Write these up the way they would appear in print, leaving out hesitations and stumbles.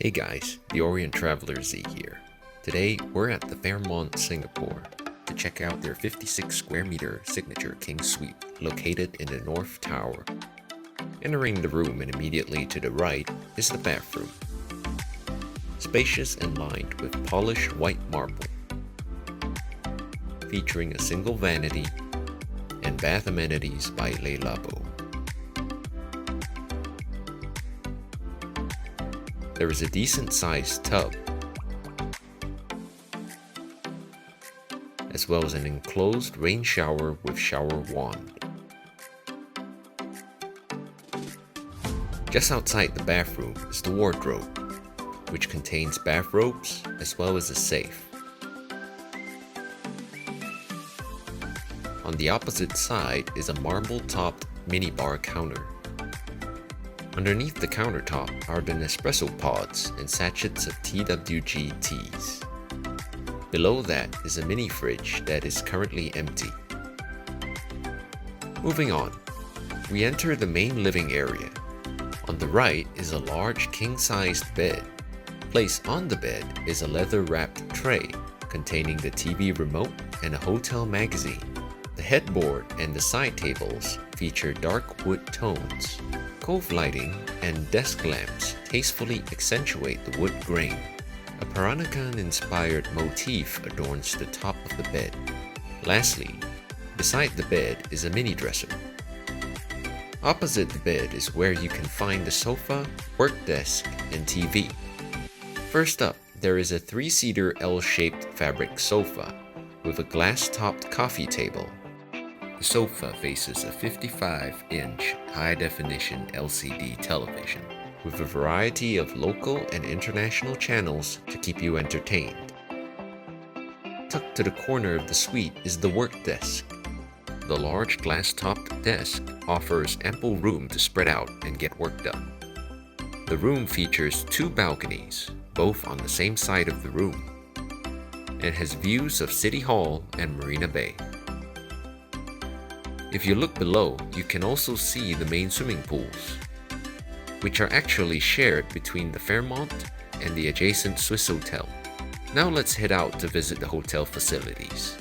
Hey guys, the Orient Traveler Z here. Today, we're at the Fairmont, Singapore to check out their 56 square meter signature King Suite located in the North Tower. Entering the room and immediately to the right is the bathroom. Spacious and lined with polished white marble, featuring a single vanity and bath amenities by Le Labo. There is a decent sized tub, as well as an enclosed rain shower with shower wand. Just outside the bathroom is the wardrobe, which contains bathrobes as well as a safe. On the opposite side is a marble-topped minibar counter. Underneath the countertop are the Nespresso pods and sachets of TWG teas. Below that is a mini fridge that is currently empty. Moving on, we enter the main living area. On the right is a large king-sized bed. Placed on the bed is a leather-wrapped tray containing the TV remote and a hotel magazine. The headboard and the side tables feature dark wood tones. Cove lighting and desk lamps tastefully accentuate the wood grain. A Peranakan-inspired motif adorns the top of the bed. Lastly, beside the bed is a mini dresser. Opposite the bed is where you can find the sofa, work desk, and TV. First up, there is a 3-seater L-shaped fabric sofa with a glass-topped coffee table. The sofa faces a 55-inch high-definition LCD television with a variety of local and international channels to keep you entertained. Tucked to the corner of the suite is the work desk. The large glass-topped desk offers ample room to spread out and get work done. The room features 2 balconies, both on the same side of the room, and has views of City Hall and Marina Bay. If you look below, you can also see the main swimming pools, which are actually shared between the Fairmont and the adjacent Swissôtel. Now let's head out to visit the hotel facilities.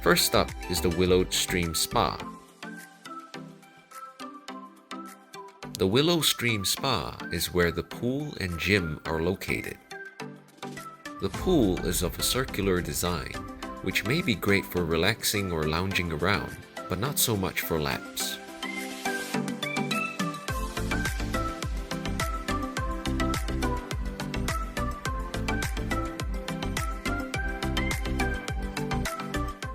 First up is the Willow Stream Spa. The Willow Stream Spa is where the pool and gym are located. The pool is of a circular design, which may be great for relaxing or lounging around, but not so much for laps.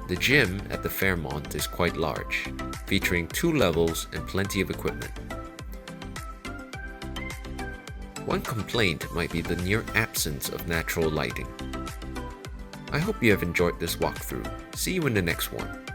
The gym at the Fairmont is quite large, featuring 2 levels and plenty of equipment. One complaint might be the near absence of natural lighting. I hope you have enjoyed this walkthrough. See you in the next one.